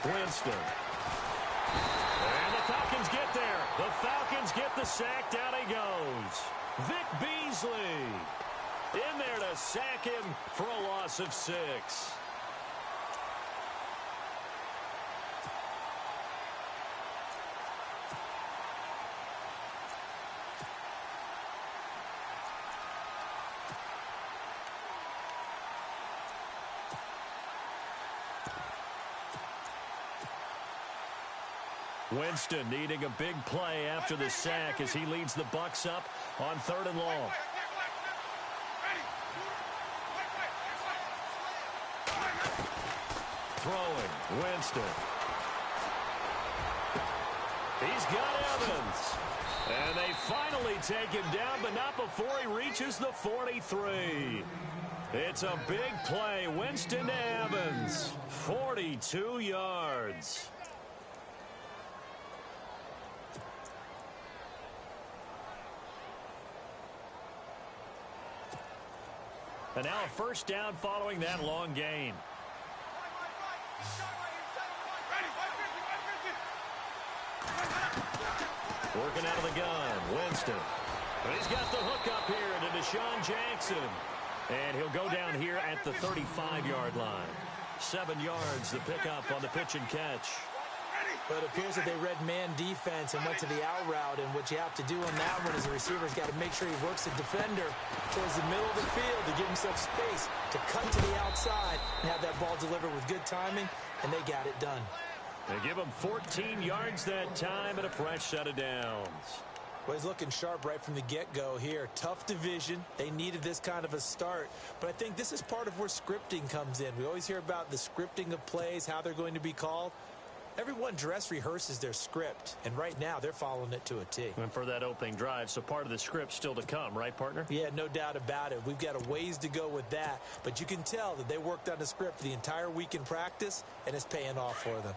Winston. And the Falcons get there. The Falcons get the sack. Down he goes. Vic Beasley in there to sack him for a loss of 6. Winston needing a big play after the sack as he leads the Bucs up on 3rd and long. Throwing, Winston. He's got Evans. And they finally take him down, but not before he reaches the 43. It's a big play. Winston to Evans. 42 yards. And now a first down following that long gain. Working out of the gun, Winston. But he's got the hook up here to Deshaun Jackson. And he'll go down here at the 35-yard line. 7 yards the pickup on the pitch and catch. But it appears that they read man defense and went to the out route. And what you have to do on that one is the receiver's got to make sure he works the defender towards the middle of the field to give himself space to cut to the outside and have that ball delivered with good timing, and they got it done. They give him 14 yards that time and a fresh set of downs. Well, he's looking sharp right from the get-go here. Tough division. They needed this kind of a start. But I think this is part of where scripting comes in. We always hear about the scripting of plays, how they're going to be called. Everyone dress rehearses their script, and right now they're following it to a T. And for that opening drive, so part of the script still to come, right, partner? Yeah, no doubt about it. We've got a ways to go with that, but you can tell that they worked on the script the entire week in practice, and it's paying off for them.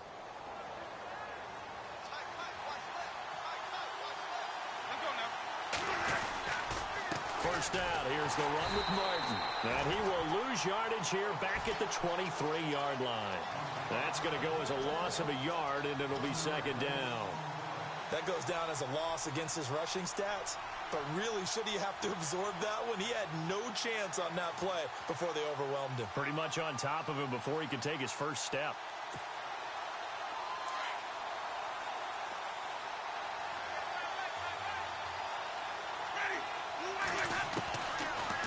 First down, here's the run with Martin. And he will lose yardage here back at the 23-yard line. That's going to go as a loss of a yard, and it'll be second down. That goes down as a loss against his rushing stats. But really, should he have to absorb that one? He had no chance on that play before they overwhelmed him. Pretty much on top of him before he could take his first step.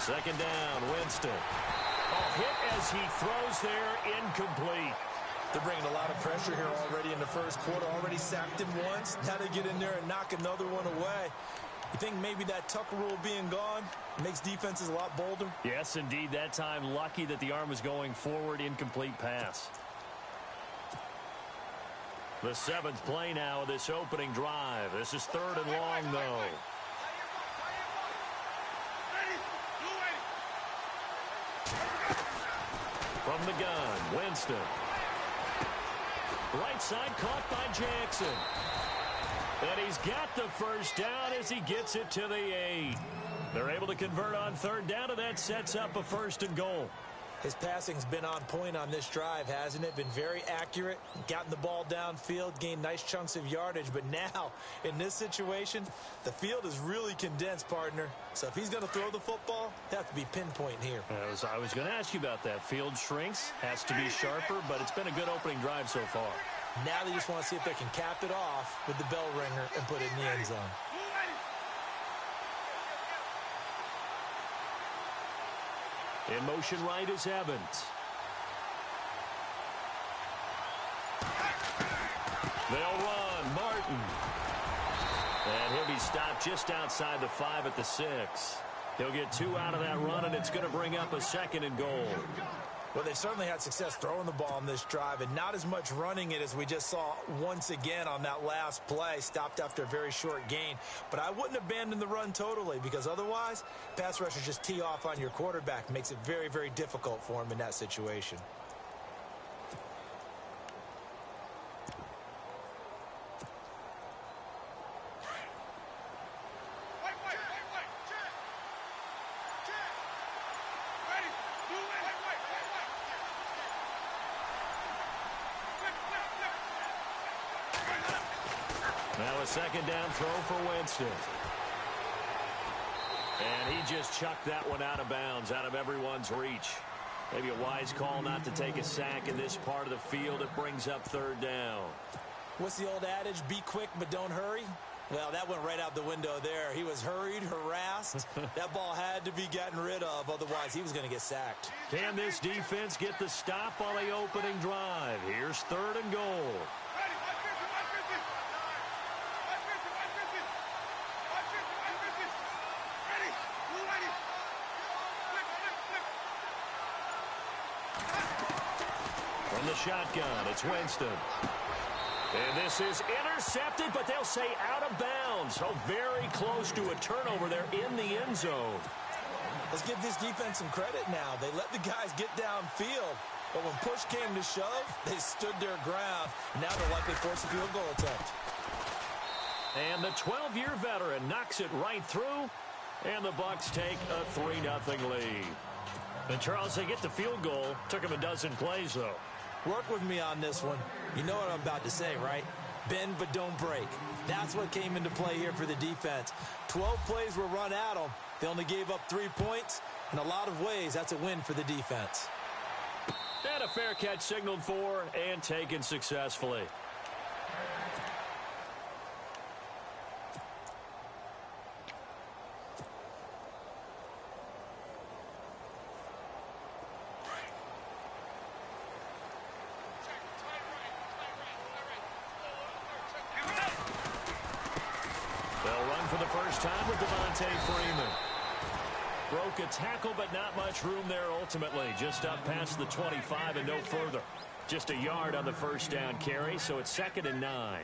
Second down, Winston. A hit as he throws there, incomplete. They're bringing a lot of pressure here already in the first quarter. Already sacked him once. Now they get in there and knock another one away. You think maybe that Tucker rule being gone makes defenses a lot bolder? Yes, indeed. That time, lucky that the arm was going forward, incomplete pass. The 7th play now of this opening drive. This is 3rd and long, though. From the gun, Winston. Right side caught by Jackson. And he's got the first down as he gets it to the 8. They're able to convert on 3rd down, and that sets up a 1st and goal. His passing's been on point on this drive, hasn't it? Been very accurate, gotten the ball downfield, gained nice chunks of yardage. But now, in this situation, the field is really condensed, partner. So if he's going to throw the football, it has to be pinpoint here. I was going to ask you about that. Field shrinks, has to be sharper, but it's been a good opening drive so far. Now they just want to see if they can cap it off with the bell ringer and put it in the end zone. In motion right is Evans. They'll run. Martin. And he'll be stopped just outside the 5 at the 6. He'll get 2 out of that run, and it's going to bring up a 2nd and goal. Well, they certainly had success throwing the ball on this drive, and not as much running it as we just saw once again on that last play. Stopped after a very short gain. But I wouldn't abandon the run totally, because otherwise, pass rushers just tee off on your quarterback. Makes it very, very difficult for him in that situation. Now a second down throw for Winston. And he just chucked that one out of bounds, out of everyone's reach. Maybe a wise call not to take a sack in this part of the field. It brings up third down. What's the old adage? Be quick, but don't hurry. Well, that went right out the window there. He was hurried, harassed. That ball had to be gotten rid of. Otherwise, he was going to get sacked. Can this defense get the stop on the opening drive? Here's third and goal. From the shotgun, it's Winston. And this is intercepted, but they'll say out of bounds. So very close to a turnover there in the end zone. Let's give this defense some credit now. They let the guys get downfield. But when push came to shove, they stood their ground. And now they'll likely force a field goal attempt. And the 12-year veteran knocks it right through. And the Bucs take a 3-0 lead. And Charles, they get the field goal. Took them a dozen plays, though. Work with me on this one. You know what I'm about to say, right? Bend but don't break. That's what came into play here for the defense. 12 plays were run at them. They only gave up 3 points. In a lot of ways, that's a win for the defense. And a fair catch signaled for and taken successfully. Time with Devontae Freeman. Broke a tackle, but not much room there ultimately. Just up past the 25 and no further. Just a yard on the first down carry, so it's 2nd and 9.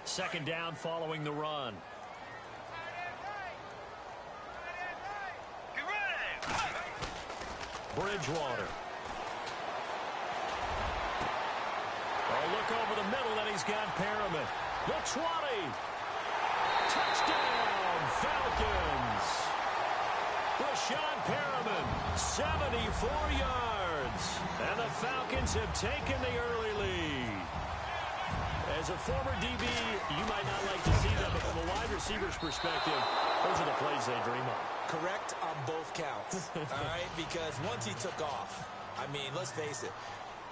Second down following the run. Bridgewater. Oh, look over the middle, and he's got Perriman. The 20. Touchdown, Falcons. Rashad Perriman, 74 yards. And the Falcons have taken the early lead. As a former DB, you might not like to see that, but from a wide receiver's perspective, those are the plays they dream of. Correct on both counts, all right? Because once he took off, I mean, let's face it,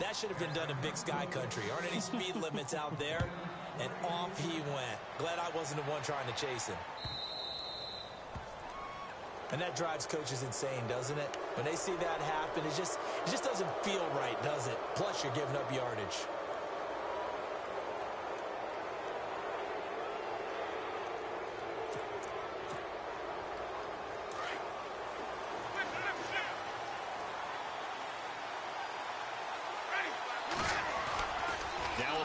that should have been done in Big Sky Country. Aren't any speed limits out there? And off he went. Glad I wasn't the one trying to chase him. And that drives coaches insane, doesn't it? When they see that happen, it just doesn't feel right, does it? Plus, you're giving up yardage.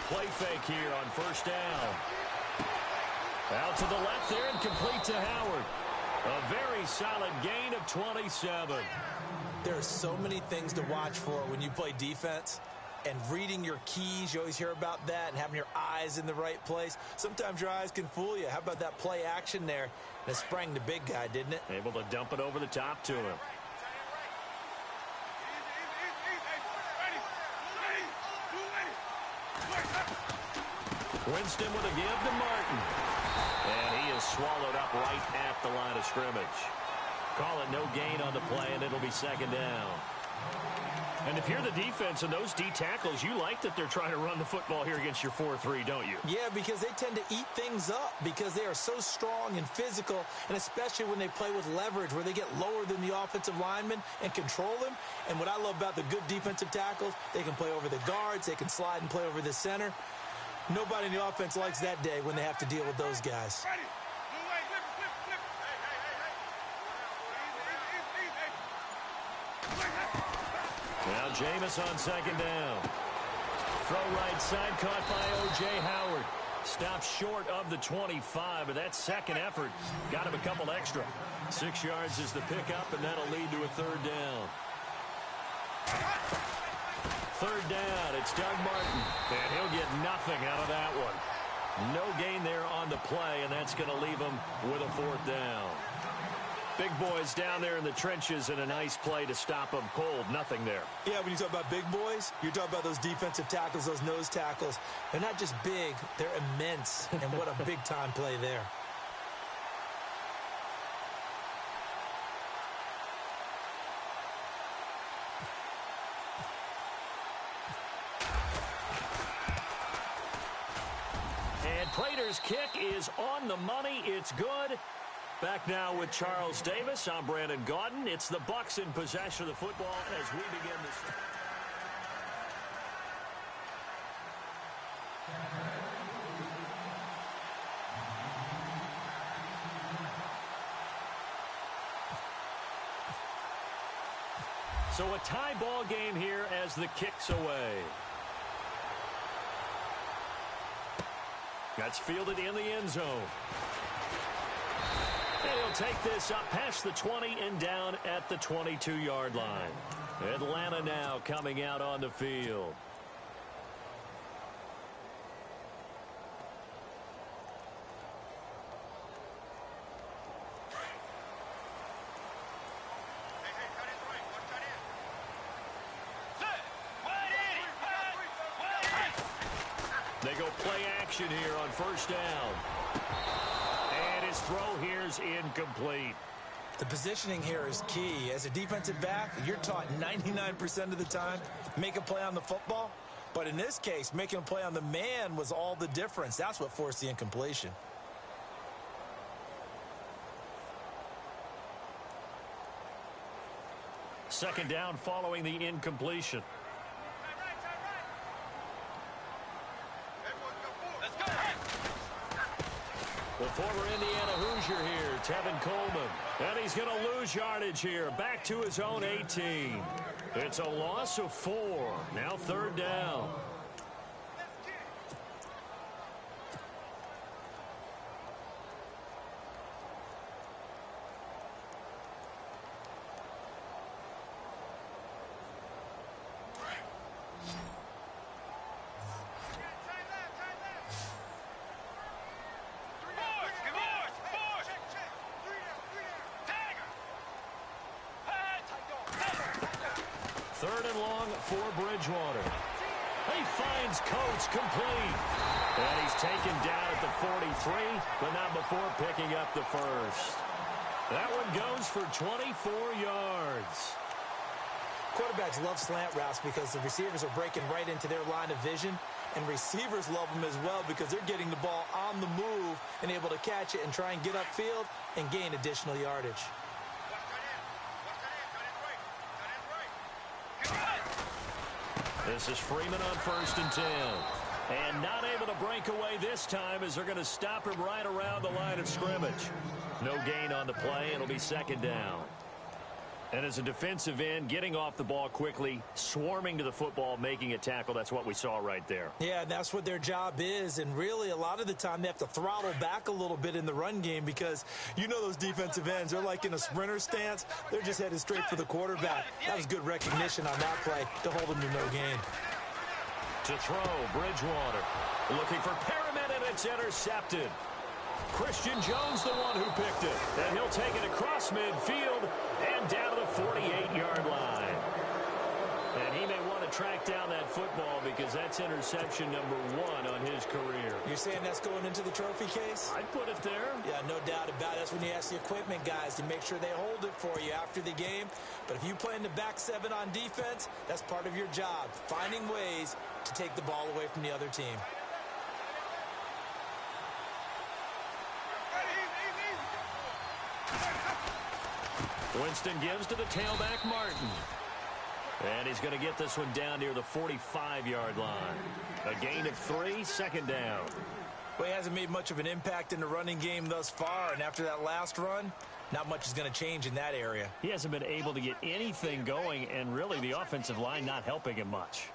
Play fake here on first down. Out to the left there and complete to Howard. A very solid gain of 27. There are so many things to watch for when you play defense. And reading your keys, you always hear about that, and having your eyes in the right place. Sometimes your eyes can fool you. How about that play action there? And it sprang the big guy, didn't it? Able to dump it over the top to him. Winston with a give to Martin. And he is swallowed up right at the line of scrimmage. Call it no gain on the play, and it'll be second down. And if you're the defense and those D tackles, you like that they're trying to run the football here against your 4-3, don't you? Yeah, because they tend to eat things up because they are so strong and physical, and especially when they play with leverage where they get lower than the offensive linemen and control them. And what I love about the good defensive tackles, they can play over the guards, they can slide and play over the center. Nobody in the offense likes that day when they have to deal with those guys. Now Jameis on second down. Throw right side caught by O.J. Howard. Stops short of the 25, but that second effort got him a couple extra. 6 yards is the pickup, and that'll lead to a third down. Third down, it's Doug Martin, and he'll get nothing out of that one. No gain there on the play, and that's going to leave him with a fourth down. Big boys down there in the trenches, and a nice play to stop them cold. Nothing there. Yeah, when you talk about big boys, you're talking about those defensive tackles, those nose tackles. They're not just big, they're immense. And what a big-time play there. And Prater's kick is on the money. It's good. Back now with Charles Davis. I'm Brandon Gaudin. It's the Bucs in possession of the football as we begin this. So a tie ball game here as the kick's away. That's fielded in the end zone. And he'll take this up past the 20 and down at the 22-yard line. Atlanta now coming out on the field. They go play action here on first down. And his throw here is incomplete. The positioning here is key. As a defensive back, you're taught 99% of the time, make a play on the football. But in this case, making a play on the man was all the difference. That's what forced the incompletion. Second down following the incompletion. The former Indiana Hoosier here, Tevin Coleman. And he's going to lose yardage here, back to his own 18. It's a loss of 4. Now third down. Third and long for Bridgewater. He finds Coates complete. And he's taken down at the 43, but not before picking up the first. That one goes for 24 yards. Quarterbacks love slant routes because the receivers are breaking right into their line of vision. And receivers love them as well because they're getting the ball on the move and able to catch it and try and get upfield and gain additional yardage. This is Freeman on first and 10. And not able to break away this time as they're going to stop him right around the line of scrimmage. No gain on the play. It'll be second down. And as a defensive end, getting off the ball quickly, swarming to the football, making a tackle, that's what we saw right there. Yeah, and that's what their job is. And really, a lot of the time, they have to throttle back a little bit in the run game because you know those defensive ends, they're like in a sprinter stance. They're just headed straight for the quarterback. That was good recognition on that play to hold him to no gain. To throw, Bridgewater. Looking for Perriman, and it's intercepted. Christian Jones, the one who picked it. And he'll take it across midfield and down to the 48-yard line. And he may want to track down that football because that's interception number 1 on his career. You're saying that's going into the trophy case? I'd put it there. Yeah, no doubt about it. That's when you ask the equipment guys to make sure they hold it for you after the game. But if you play in the back 7 on defense, that's part of your job, finding ways to take the ball away from the other team. Winston gives to the tailback, Martin. And he's going to get this one down near the 45-yard line. A gain of 3, second down. Well, he hasn't made much of an impact in the running game thus far, and after that last run, not much is going to change in that area. He hasn't been able to get anything going, and really the offensive line not helping him much.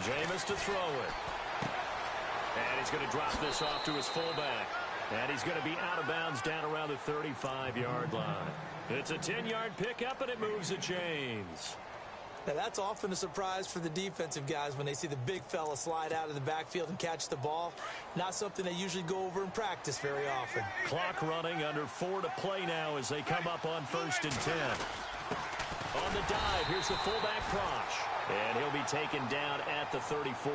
Jameis to throw it. he's going to drop this off to his fullback. And he's going to be out of bounds down around the 35-yard line. It's a 10-yard pickup, and it moves the chains. Now, that's often a surprise for the defensive guys when they see the big fella slide out of the backfield and catch the ball. Not something they usually go over in practice very often. Clock running, under 4 to play now as they come up on 1st and 10. On the dive, here's the fullback Prosh. And he'll be taken down at the 34.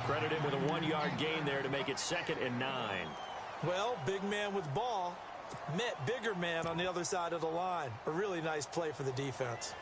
Credit him with a 1-yard gain there to make it 2nd and 9. Well, big man with ball met bigger man on the other side of the line. A really nice play for the defense.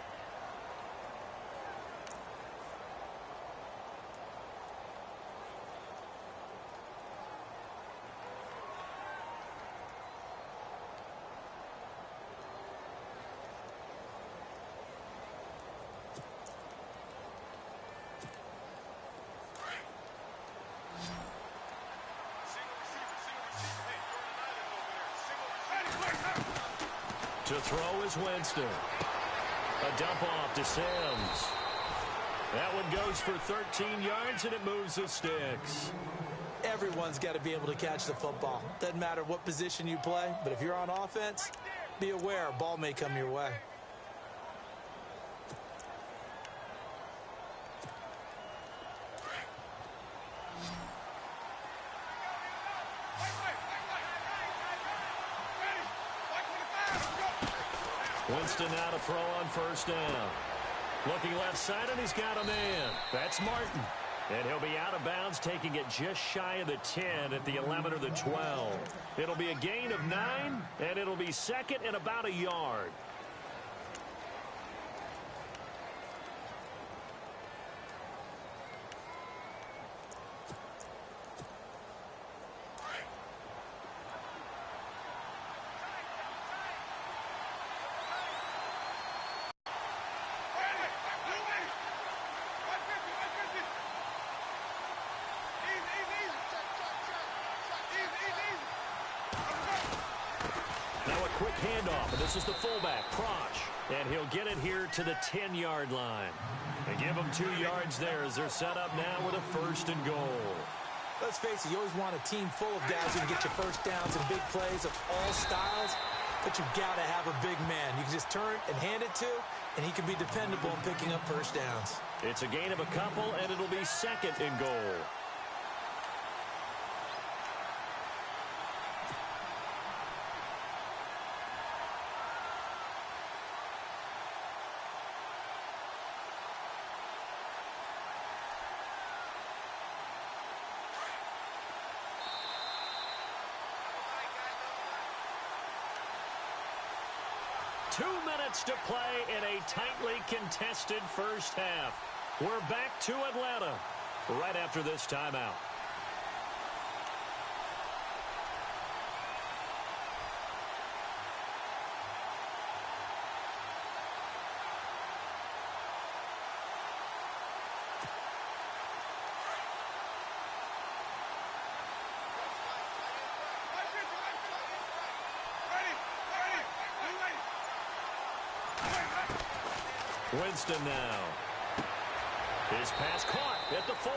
To throw is Winston. A dump off to Sims. That one goes for 13 yards, and it moves the sticks. Everyone's got to be able to catch the football. Doesn't matter what position you play, but if you're on offense, be aware a ball may come your way. Winston now to throw on 1st down. Looking left side, and he's got a man. That's Martin. And he'll be out of bounds, taking it just shy of the 10 at the 11 or the 12. It'll be a gain of 9, and it'll be 2nd and about a yard. Quick handoff, and this is the fullback, Prosh. And he'll get it here to the 10-yard line. They give him 2 yards there as they're set up now with a 1st and goal. Let's face it, you always want a team full of guys who can get you first downs and big plays of all styles, but you've got to have a big man. You can just turn and hand it to, and he can be dependable in picking up first downs. It's a gain of a couple, and it'll be 2nd and goal. Two minutes to play in a tightly contested first half. We're back to Atlanta right after this timeout. Winston now. His pass caught at the 4.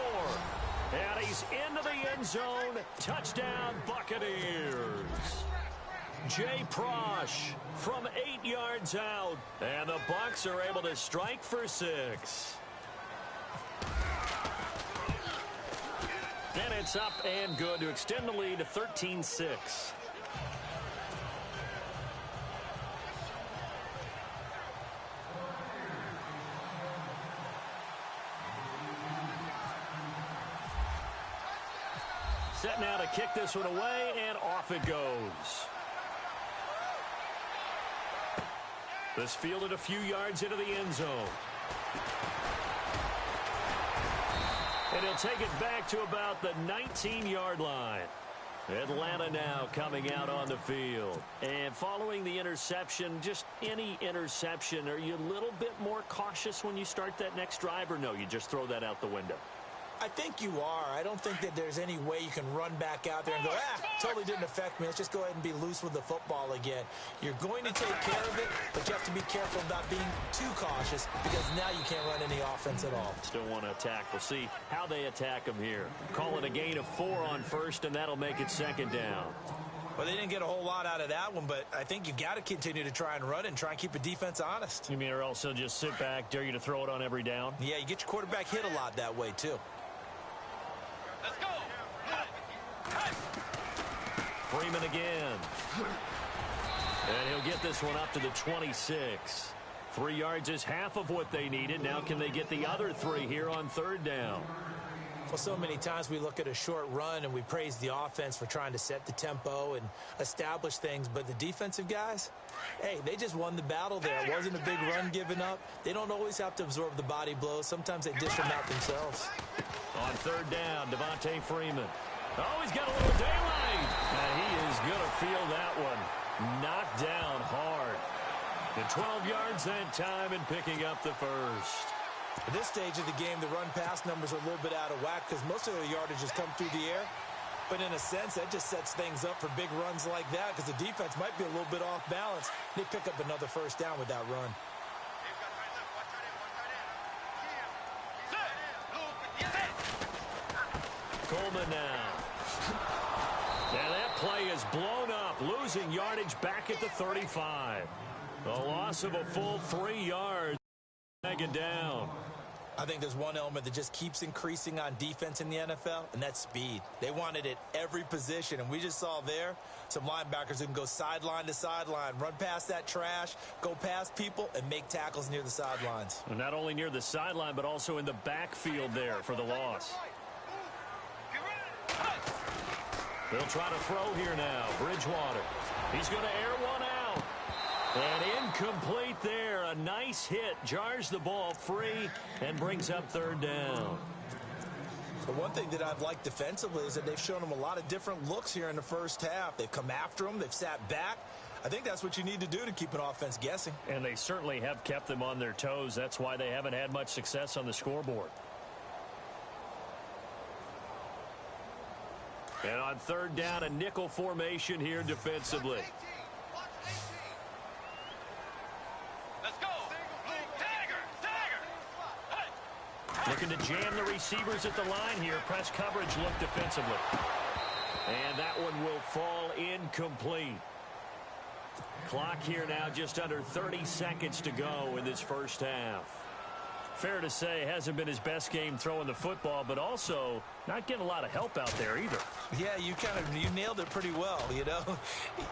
And he's into the end zone. Touchdown, Buccaneers. Jay Prosh from 8 yards out. And the Bucs are able to strike for 6. And it's up and good to extend the lead to 13-6. Set now to kick this one away, and off it goes. This fielded a few yards into the end zone. And he'll take it back to about the 19-yard line. Atlanta now coming out on the field. And following the interception, just any interception, are you a little bit more cautious when you start that next drive, or no, you just throw that out the window? I think you are. I don't think that there's any way you can run back out there and go, totally didn't affect me. Let's just go ahead and be loose with the football again. You're going to take care of it, but you have to be careful about being too cautious because now you can't run any offense at all. Still want to attack. We'll see how they attack them here. Call it a gain of 4 on first, and that'll make it second down. Well, they didn't get a whole lot out of that one, but I think you've got to continue to try and run and try and keep the defense honest. You mean or else they'll just sit back, dare you to throw it on every down? Yeah, you get your quarterback hit a lot that way, too. Let's go. Freeman again. And he'll get this one up to the 26. 3 yards is half of what they needed. Now can they get the other 3 here on third down? Well, so many times we look at a short run and we praise the offense for trying to set the tempo and establish things, but the defensive guys, hey, they just won the battle there. It wasn't a big run given up. They don't always have to absorb the body blows. Sometimes they dish them out themselves. On third down, Devontae Freeman. Oh, he's got a little daylight. And he is going to feel that one. Knocked down hard. And 12 yards that time and picking up the first. At this stage of the game, the run-pass numbers are a little bit out of whack because most of the yardage has come through the air. But in a sense, that just sets things up for big runs like that because the defense might be a little bit off balance. They pick up another first down with that run. Coleman now. And that play is blown up, losing yardage back at the 35. A loss of a full 3 yards. Taken down. I think there's one element that just keeps increasing on defense in the NFL, and that's speed. They want it at every position, and we just saw there some linebackers who can go sideline to sideline, run past that trash, go past people, and make tackles near the sidelines. And not only near the sideline, but also in the backfield there for the loss. They'll try to throw here now. Bridgewater. He's going to air one out. And incomplete there. A nice hit. Jars the ball free and brings up third down. The one thing that I've liked defensively is that they've shown them a lot of different looks here in the first half. They've come after them. They've sat back. I think that's what you need to do to keep an offense guessing. And they certainly have kept them on their toes. That's why they haven't had much success on the scoreboard. And on third down, a nickel formation here defensively. Let's go. Dagger. Looking to jam the receivers at the line here. Press coverage look defensively. And that one will fall incomplete. Clock here now just under 30 seconds to go in this first half. Fair to say, hasn't been his best game throwing the football, but also not getting a lot of help out there either. Yeah, you nailed it pretty well, you know.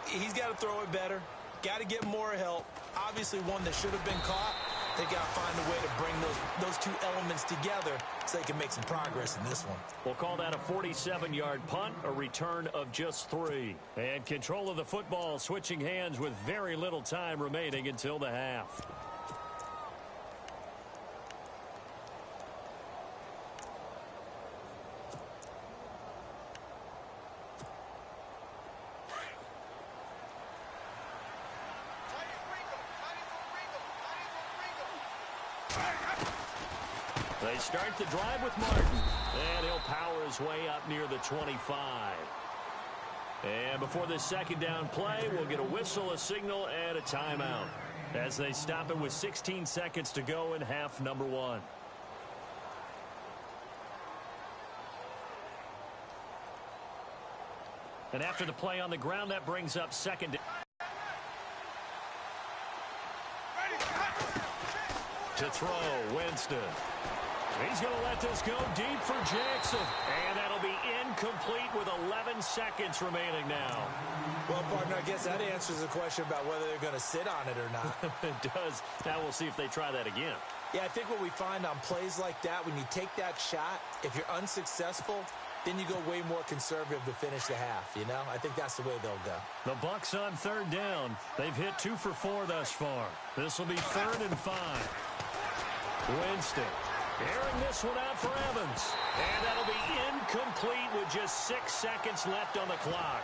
He's got to throw it better. Got to get more help. Obviously one that should have been caught. They got to find a way to bring those two elements together so they can make some progress in this one. We'll call that a 47-yard punt, a return of just 3. And control of the football switching hands with very little time remaining until the half. They start the drive with Martin, and he'll power his way up near the 25. And before this second down play, we'll get a whistle, a signal, and a timeout as they stop it with 16 seconds to go in half number 1. And after the play on the ground, that brings up second down. To throw, Winston. He's going to let this go deep for Jackson. And that'll be incomplete with 11 seconds remaining now. Well, partner, I guess that answers the question about whether they're going to sit on it or not. It does. Now we'll see if they try that again. Yeah, I think what we find on plays like that, when you take that shot, if you're unsuccessful, then you go way more conservative to finish the half, you know? I think that's the way they'll go. The Bucs on third down. They've hit 2 for 4 thus far. This will be 3rd and 5. Winston airing this one out for Evans. And that'll be incomplete with just 6 seconds left on the clock.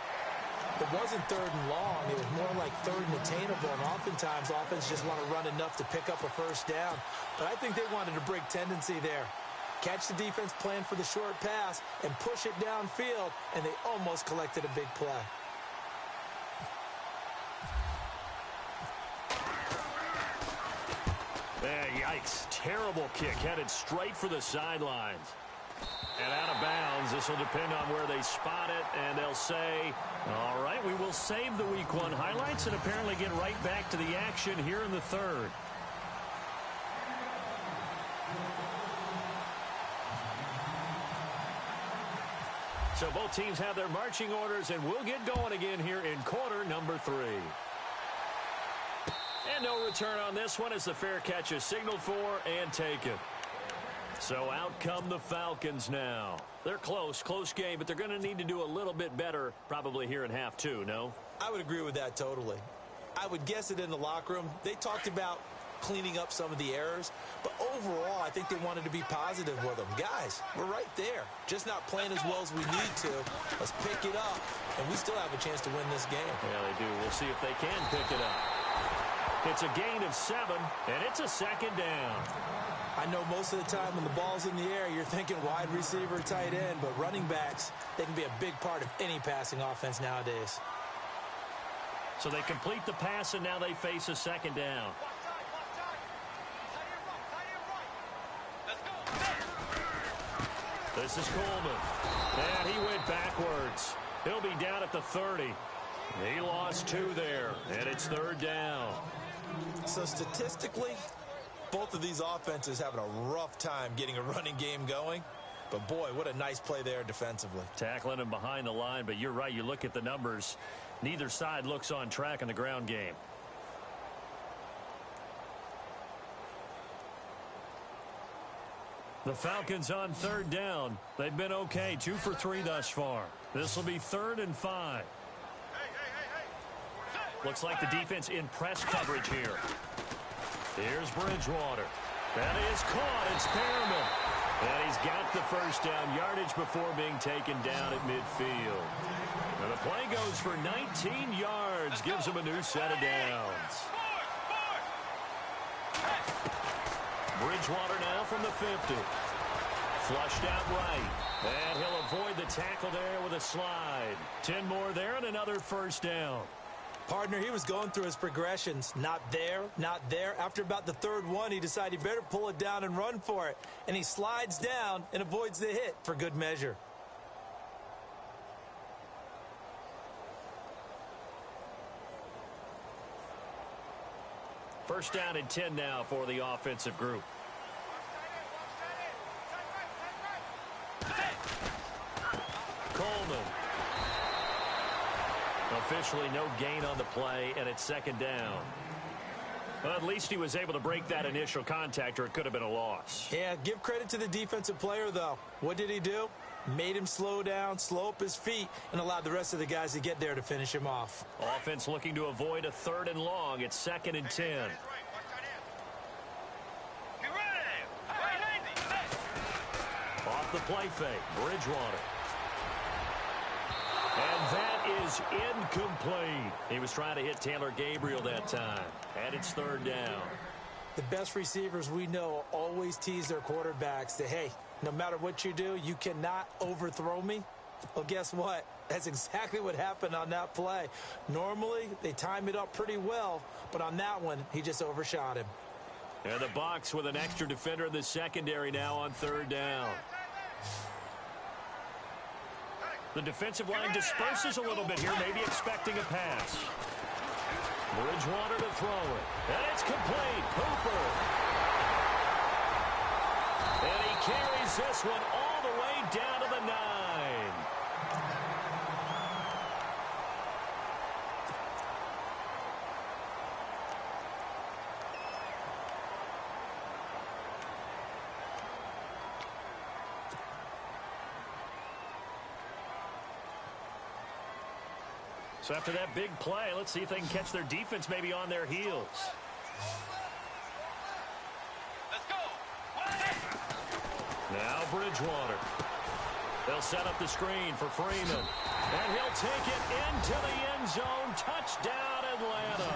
It wasn't 3rd and long. It was more like 3rd and attainable. And oftentimes, offense just want to run enough to pick up a first down. But I think they wanted a break tendency there. Catch the defense plan for the short pass and push it downfield, and they almost collected a big play. Yikes. Terrible kick headed straight for the sidelines. And out of bounds. This will depend on where they spot it, and they'll say, all right, we will save the Week 1 highlights and apparently get right back to the action here in the third. So both teams have their marching orders, and we'll get going again here in quarter number 3. And no return on this one as the fair catch is signaled for and taken. So out come the Falcons now. They're close game, but they're going to need to do a little bit better probably here in half 2, no? I would agree with that totally. I would guess it in the locker room. They talked about cleaning up some of the errors, but overall I think they wanted to be positive with them. Guys, we're right there. Just not playing as well as we need to. Let's pick it up, and we still have a chance to win this game. Yeah, they do. We'll see if they can pick it up. It's a gain of 7, and it's a second down. I know most of the time when the ball's in the air, you're thinking wide receiver, tight end, but running backs, they can be a big part of any passing offense nowadays. So they complete the pass, and now they face a second down. This is Coleman. And he went backwards. He'll be down at the 30. He lost 2 there, and it's third down. So statistically, both of these offenses having a rough time getting a running game going. But, boy, what a nice play there defensively. Tackling him behind the line, but you're right. You look at the numbers. Neither side looks on track in the ground game. The Falcons on third down. They've been okay, 2 for 3 thus far. This will be 3rd and 5. Looks like the defense in press coverage here. Here's Bridgewater. That is caught. It's Perriman. And he's got the first down yardage before being taken down at midfield. Now the play goes for 19 yards. Gives him a new set of downs. Bridgewater now from the 50. Flushed out right. And he'll avoid the tackle there with a slide. 10 more there and another first down. Partner, he was going through his progressions. Not there, not there. After about the 3rd one, he decided he better pull it down and run for it. And he slides down and avoids the hit for good measure. First down and 10 now for the offensive group. Coleman. Officially no gain on the play, and it's second down. Well, at least he was able to break that initial contact, or it could have been a loss. Yeah, give credit to the defensive player, though. What did he do? Made him slow down, slow up his feet, and allowed the rest of the guys to get there to finish him off. Offense looking to avoid a 3rd and long. It's 2nd and 10. Off the play fake, Bridgewater. And that is incomplete. He was trying to hit Taylor Gabriel that time. And it's 3rd down. The best receivers we know always tease their quarterbacks that, hey, no matter what you do, you cannot overthrow me. Well, guess what? That's exactly what happened on that play. Normally, they time it up pretty well, but on that one, he just overshot him. And the Bucs with an extra defender in the secondary now on 3rd down. The defensive line disperses a little bit here, maybe expecting a pass. Bridgewater to throw it. And it's complete. Hooper. And he carries this one all the way down to the 9. So after that big play, let's see if they can catch their defense maybe on their heels. Let's go. Now Bridgewater. They'll set up the screen for Freeman. And he'll take it into the end zone. Touchdown, Atlanta.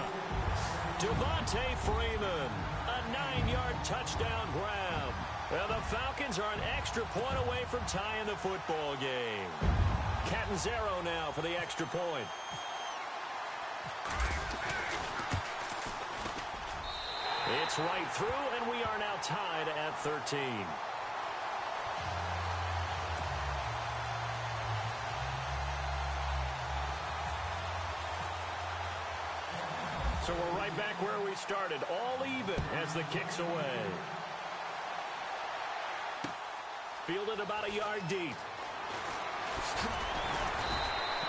Devontae Freeman. A 9-yard touchdown grab. And the Falcons are an extra point away from tying the football game. Catanzaro now for the extra point. It's right through, and we are now tied at 13. So we're right back where we started, all even as the kick's away. Fielded about a yard deep.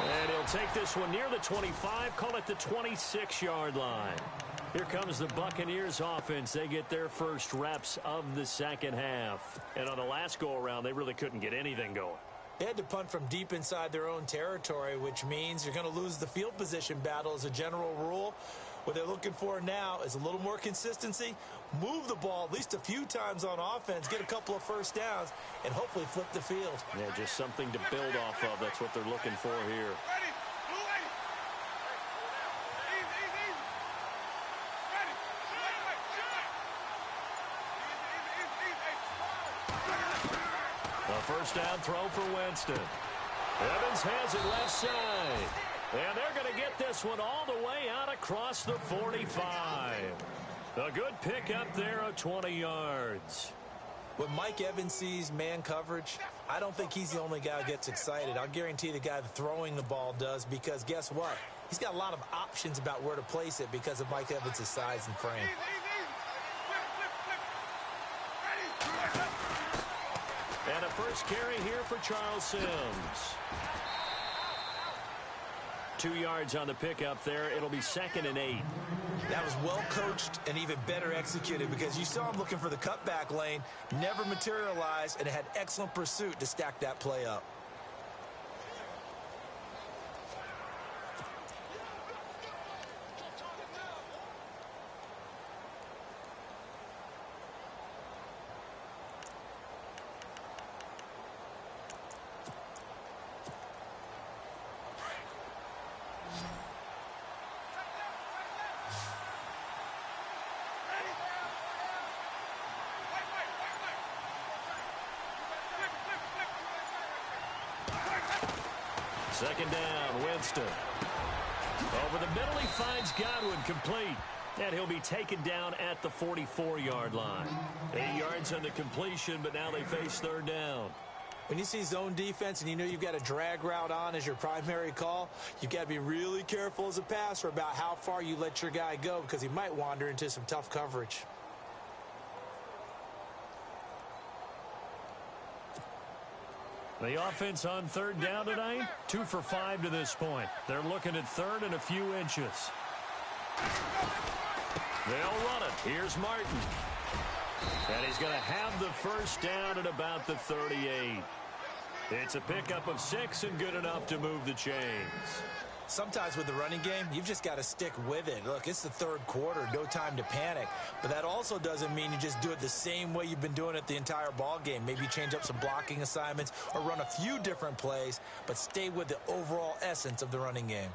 And he'll take this one near the 25, call it the 26-yard line. Here comes the Buccaneers offense. They get their first reps of the second half. And on the last go-around, they really couldn't get anything going. They had to punt from deep inside their own territory, which means you're going to lose the field position battle as a general rule. What they're looking for now is a little more consistency, move the ball at least a few times on offense, get a couple of first downs, and hopefully flip the field. Yeah, just something to build off of. That's what they're looking for here. A first down throw for Winston. Evans has it left side. And they're going to get this one all the way out across the 45. A good pickup there of 20 yards. When Mike Evans sees man coverage, I don't think he's the only guy who gets excited. I'll guarantee the guy throwing the ball does, because guess what? He's got a lot of options about where to place it because of Mike Evans' size and frame. And a first carry here for Charles Sims. 2 yards on the pickup there. It'll be 2nd and 8. That was well coached and even better executed, because you saw him looking for the cutback lane, never materialized, and had excellent pursuit to stack that play up. Second down, Winston. Over the middle, he finds Godwin, complete. And he'll be taken down at the 44-yard line. 8 yards on the completion, but now they face third down. When you see zone defense and you know you've got a drag route on as your primary call, you've got to be really careful as a passer about how far you let your guy go, because he might wander into some tough coverage. The offense on third down tonight, 2 for 5 to this point. They're looking at third and a few inches. They'll run it. Here's Martin. And he's going to have the first down at about the 38. It's a pickup of 6 and good enough to move the chains. Sometimes with the running game, you've just got to stick with it. Look, it's the third quarter, no time to panic. But that also doesn't mean you just do it the same way you've been doing it the entire ball game. Maybe change up some blocking assignments or run a few different plays, but stay with the overall essence of the running game.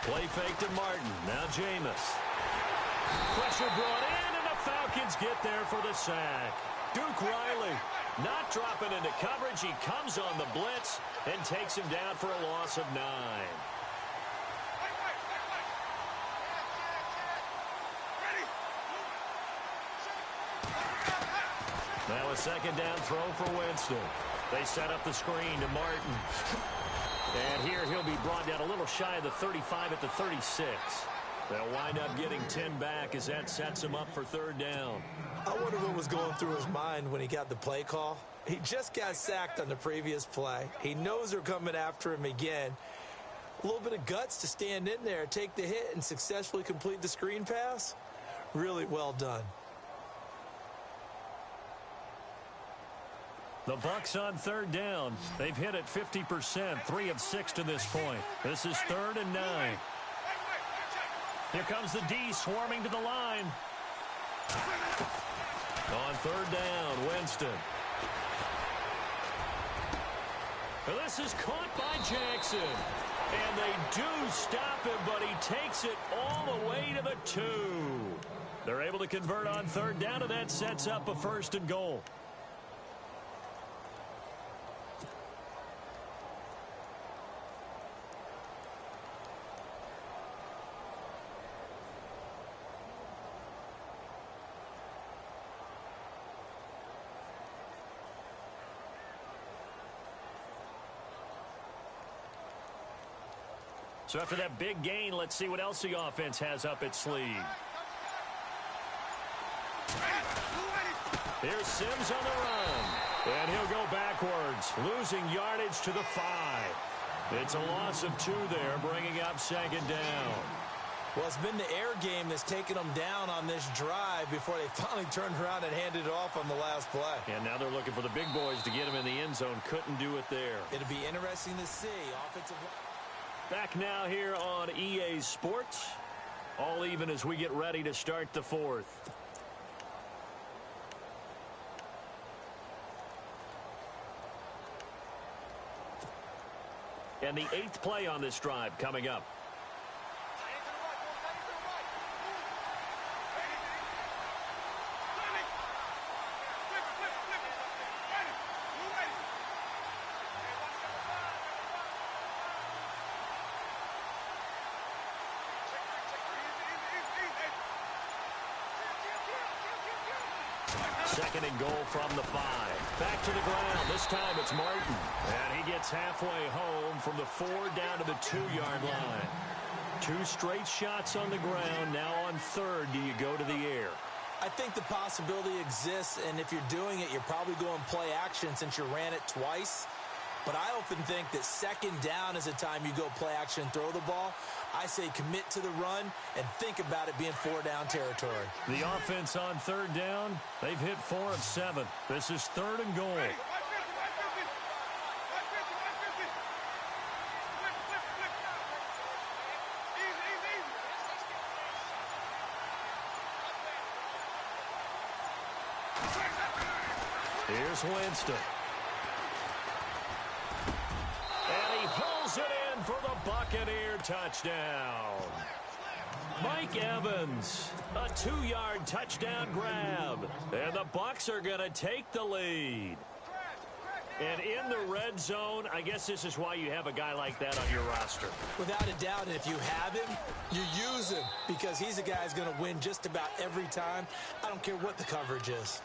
Play fake to Martin. Now Jameis. Pressure brought in, and the Falcons get there for the sack. Duke Riley not dropping into coverage. He comes on the blitz and takes him down for a loss of 9. Now a second down throw for Winston. They set up the screen to Martin. And here he'll be brought down a little shy of the 35 at the 36. They'll wind up getting 10 back as that sets him up for third down. I wonder what was going through his mind when he got the play call. He just got sacked on the previous play. He knows they're coming after him again. A little bit of guts to stand in there, take the hit, and successfully complete the screen pass. Really well done. The Bucs on third down. They've hit it 50%, 3 of 6 to this point. This is 3rd and 9. Here comes the D swarming to the line. On third down, Winston. This is caught by Jackson. And they do stop him, but he takes it all the way to the 2. They're able to convert on third down, and that sets up a 1st and goal. So after that big gain, let's see what else the offense has up its sleeve. Here's Sims on the run. And he'll go backwards, losing yardage to the 5. It's a loss of 2 there, bringing up 2nd down. Well, it's been the air game that's taken them down on this drive before they finally turned around and handed it off on the last play. And now they're looking for the big boys to get him in the end zone. Couldn't do it there. It'll be interesting to see. Offensive line. Back now here on EA Sports. All even as we get ready to start the 4th. And the 8th play on this drive coming up. Second and goal from the 5. Back to the ground. This time it's Martin. And he gets halfway home from the 4 down to the 2-yard line. 2 straight shots on the ground. Now on third, do you go to the air? I think the possibility exists, and if you're doing it, you're probably going play action since you ran it twice. But I often think that 2nd down is the time you go play action and throw the ball. I say commit to the run and think about it being 4-down territory. The offense on third down, they've hit 4 of 7. This is 3rd and goal. Here's Winston. And he pulls it in for the Buccaneer touchdown. Mike Evans, a 2-yard touchdown grab. And the Bucs are going to take the lead. And in the red zone, I guess this is why you have a guy like that on your roster. Without a doubt, and if you have him, you use him because he's a guy who's going to win just about every time. I don't care what the coverage is.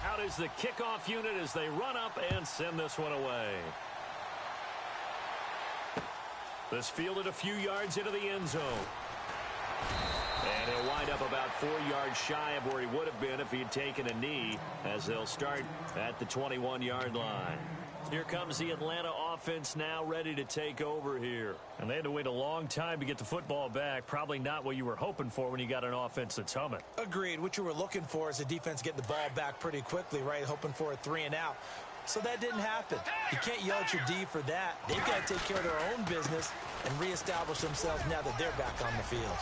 Out is the kickoff unit as they run up and send this one away. This fielded a few yards into the end zone. And he'll wind up about 4 yards shy of where he would have been if he had taken a knee, as they'll start at the 21-yard line. Here comes the Atlanta offense now ready to take over here. And they had to wait a long time to get the football back. Probably not what you were hoping for when you got an offense that's humming. Agreed. What you were looking for is the defense getting the ball back pretty quickly, right? Hoping for a 3 and out. So that didn't happen. You can't yell at your D for that. They've got to take care of their own business and reestablish themselves now that they're back on the field.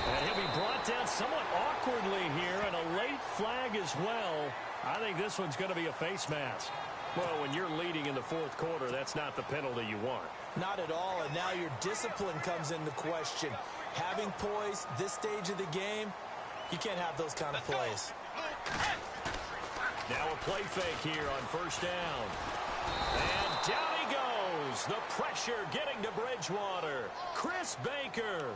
And he'll be brought down somewhat awkwardly here, and a late flag as well. I think this one's going to be a face mask. Well, when you're leading in the fourth quarter, that's not the penalty you want. Not at all, and now your discipline comes into question. Having poise this stage of the game, you can't have those kind of plays. Now a play fake here on first down. And down he goes. The pressure getting to Bridgewater. Chris Baker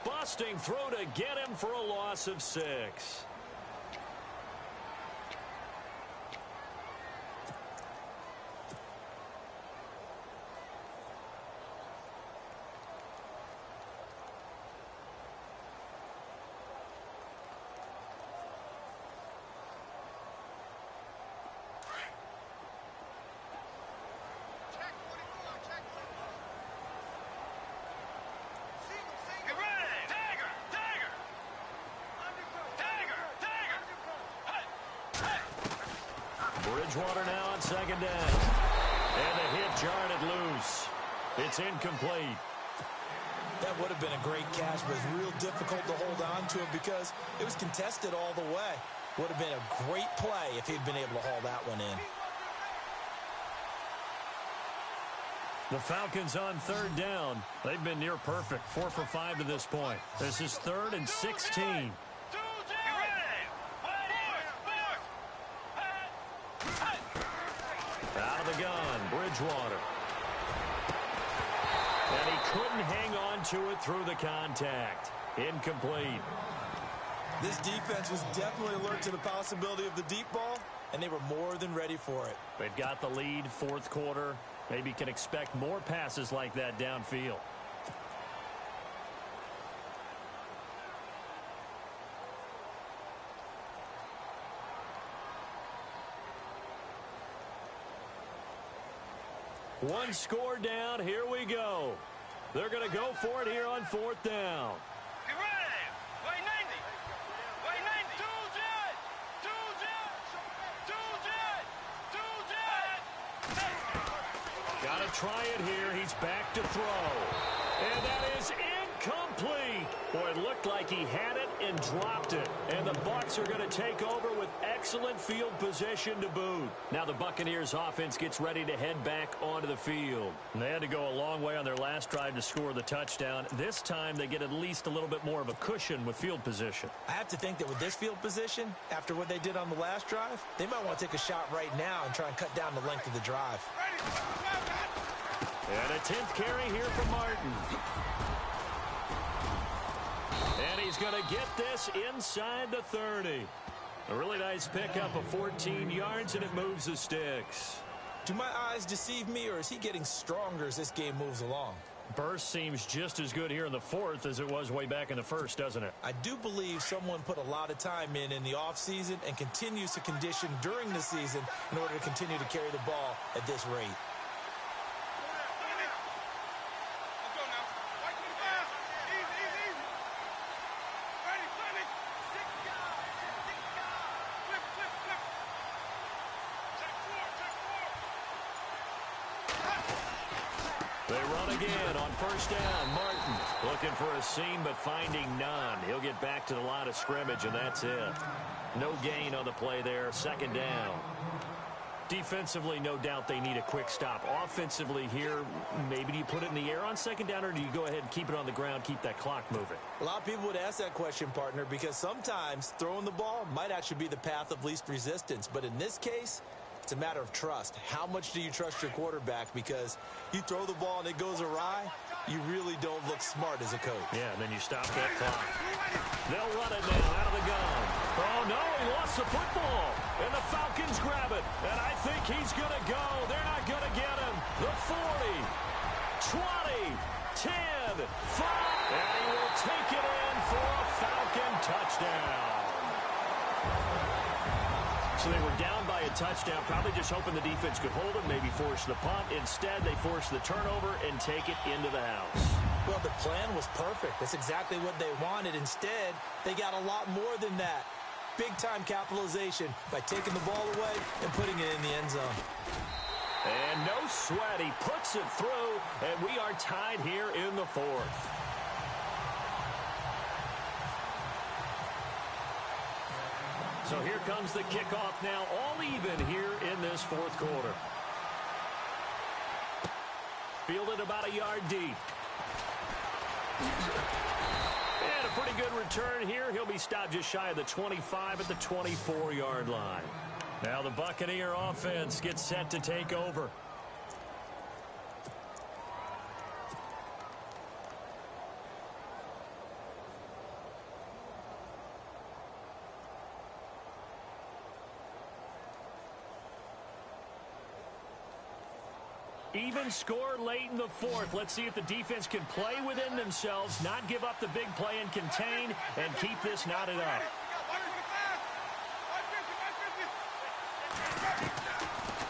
busting through to get him for a loss of 6. Bridgewater now on second down. And the hit jarred it loose. It's incomplete. That would have been a great catch, but it's real difficult to hold on to it because it was contested all the way. Would have been a great play if he'd been able to haul that one in. The Falcons on third down. They've been near perfect. 4 for 5 to this point. This is 3rd and 16. Out of the gun, Bridgewater. And he couldn't hang on to it through the contact. Incomplete. This defense was definitely alert to the possibility of the deep ball, and they were more than ready for it. They've got the lead, 4th quarter. Maybe can expect more passes like that downfield. One score down. Here we go. They're going to go for it here on 4th down. Got to try it here. He's back to throw. And that is incomplete. Boy, it looked like he had it and dropped it. And the Bucs are going to take over with excellent field position to boot. Now the Buccaneers offense gets ready to head back onto the field. And they had to go a long way on their last drive to score the touchdown. This time they get at least a little bit more of a cushion with field position. I have to think that with this field position, after what they did on the last drive, they might want to take a shot right now and try and cut down the length of the drive. And a 10th carry here for Martin. And he's going to get this inside the 30. A really nice pickup of 14 yards, and it moves the sticks. Do my eyes deceive me, or is he getting stronger as this game moves along? Burst seems just as good here in the 4th as it was way back in the 1st, doesn't it? I do believe someone put a lot of time in the offseason and continues to condition during the season in order to continue to carry the ball at this rate. They run again on 1st down. Martin looking for a seam but finding none. He'll get back to the line of scrimmage, and that's it. No gain on the play there. 2nd down. Defensively, no doubt they need a quick stop. Offensively here, maybe do you put it in the air on 2nd down, or do you go ahead and keep it on the ground, keep that clock moving? A lot of people would ask that question, partner, because sometimes throwing the ball might actually be the path of least resistance. But in this case, it's a matter of trust. How much do you trust your quarterback? Because you throw the ball and it goes awry, you really don't look smart as a coach. Yeah, and then you stop that clock. They'll run it now out of the gun. Oh, no, he lost the football. And the Falcons grab it. And I think he's going to go. They're not going to get him. The 40, 20, 10, 5. And he will take it in for a Falcon touchdown. So they were down by a touchdown, probably just hoping the defense could hold them, maybe force the punt. Instead, they force the turnover and take it into the house. Well, the plan was perfect. That's exactly what they wanted. Instead, they got a lot more than that. Big-time capitalization by taking the ball away and putting it in the end zone. And no sweat. He puts it through, and we are tied here in the 4th. So here comes the kickoff now, all even here in this 4th quarter. Fielded about a yard deep. And a pretty good return here. He'll be stopped just shy of the 25 at the 24-yard line. Now the Buccaneer offense gets set to take over. Even score late in the 4th. Let's see if the defense can play within themselves, not give up the big play and contain, and keep this knotted up.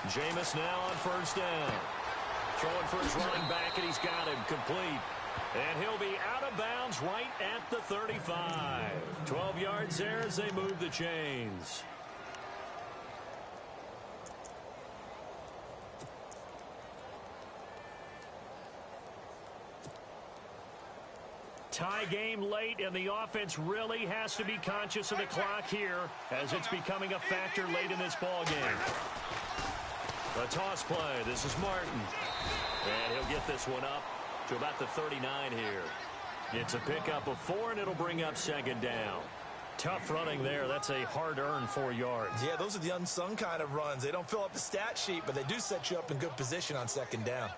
Jameis now on 1st down. Throwing for his running back, and he's got him complete. And he'll be out of bounds right at the 35. 12 yards there as they move the chains. tie game late, and the offense really has to be conscious of the clock here as it's becoming a factor late in this ball game. A toss play. This is Martin. And he'll get this one up to about the 39 here. It's a pickup of 4, and it'll bring up second down. Tough running there. That's a hard-earned 4 yards. Yeah, those are the unsung kind of runs. They don't fill up the stat sheet, but they do set you up in good position on second down.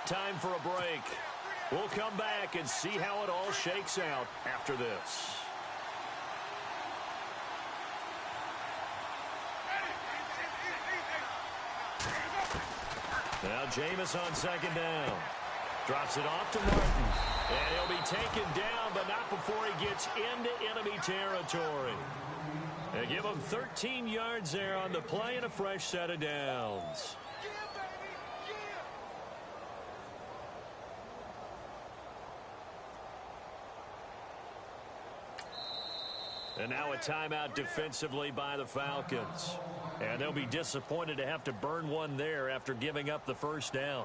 Time for a break. We'll come back and see how it all shakes out after this. Now Jameis on second down. Drops it off to Martin. And he'll be taken down, but not before he gets into enemy territory. They give him 13 yards there on the play and a fresh set of downs. And now a timeout defensively by the Falcons. And they'll be disappointed to have to burn one there after giving up the first down.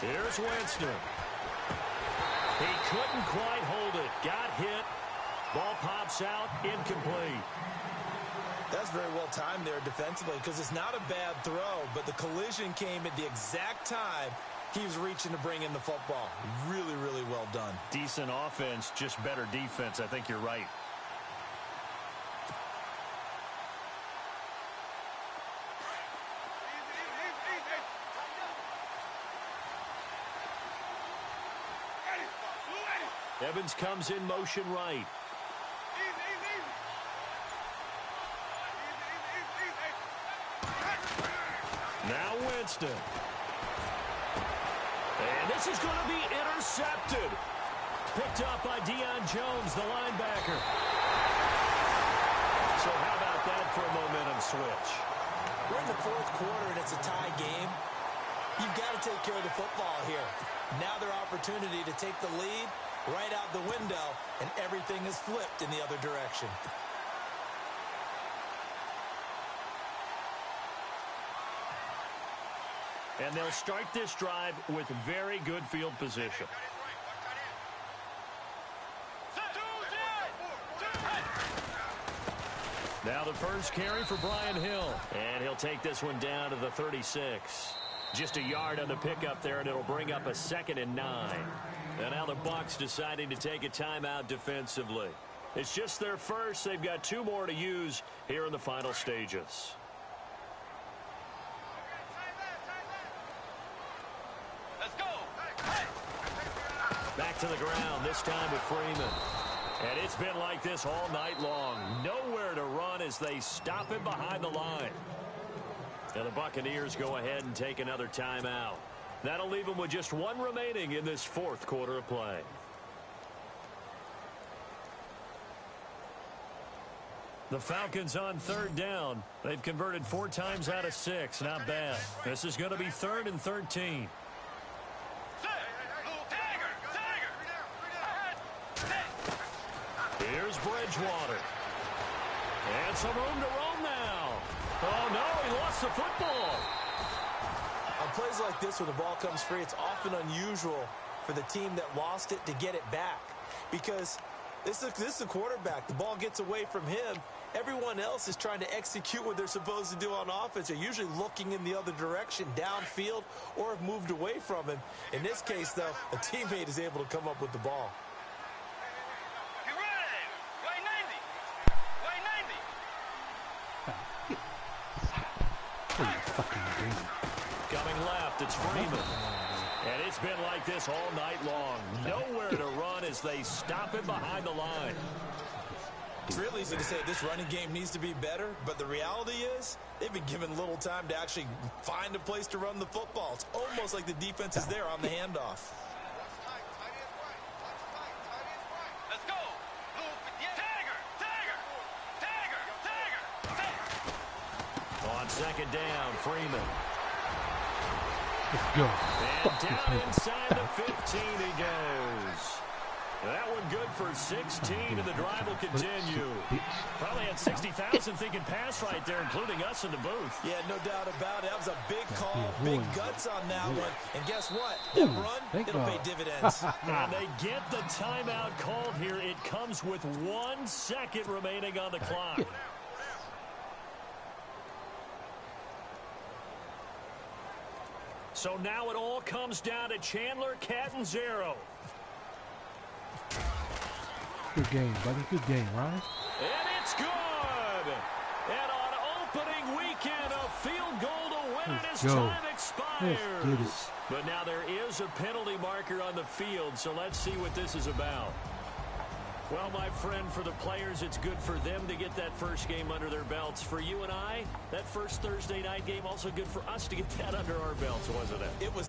Here's Winston. He couldn't quite hold it. Got hit. Ball pops out. Incomplete. That's very well timed there defensively because it's not a bad throw, but the collision came at the exact time he was reaching to bring in the football. Really, really well done. Decent offense, just better defense. I think you're right. Evans comes in motion right. Now Winston. And this is going to be intercepted. Picked up by Deion Jones, the linebacker. So how about that for a momentum switch? We're in the fourth quarter and it's a tie game. You've got to take care of the football here. Now their opportunity to take the lead right out the window, and everything is flipped in the other direction. And they'll start this drive with very good field position. Now the first carry for Brian Hill. And he'll take this one down to the 36. Just a yard on the pickup there, and it'll bring up a 2nd and 9. And now the Bucs deciding to take a timeout defensively. It's just their first. They've got 2 more to use here in the final stages. Let's go. Back to the ground, this time with Freeman. And it's been like this all night long. Nowhere to run as they stop him behind the line. And the Buccaneers go ahead and take another timeout. That'll leave them with just 1 remaining in this fourth quarter of play. The Falcons on 3rd down. They've converted 4 times out of 6. Not bad. This is going to be 3rd and 13. Here's Bridgewater. And some room to roam now. Oh, no, he lost the football. On plays like this where the ball comes free, it's often unusual for the team that lost it to get it back. Because this is the quarterback. The ball gets away from him. Everyone else is trying to execute what they're supposed to do on offense. They're usually looking in the other direction, downfield, or have moved away from him. In this case, though, a teammate is able to come up with the ball. Coming left, it's Freeman. And it's been like this all night long. Nowhere to run as they stop him behind the line. It's real easy to say this running game needs to be better, but the reality is they've been given little time to actually find a place to run the football. It's almost like the defense is there on the handoff. Let's go. Tagger. On second down, Freeman. Let's go. And down inside the 15 he goes. That one good for 16, and the drive will continue. Probably had 60,000 thinking pass right there, including us in the booth. Yeah, no doubt about it. That was a big call, big guts on that one. And guess what? That run, it'll pay dividends. And they get the timeout called here. It comes with 1 second remaining on the clock. So now it all comes down to Chandler Catanzaro. Good game, buddy. Good game, Ryan. And it's good. And on opening weekend, a field goal to win it as time expires. But now there is a penalty marker on the field, so let's see what this is about. Well, my friend, for the players, it's good for them to get that first game under their belts. For you and I, that first Thursday night game, also good for us to get that under our belts, wasn't it? It was.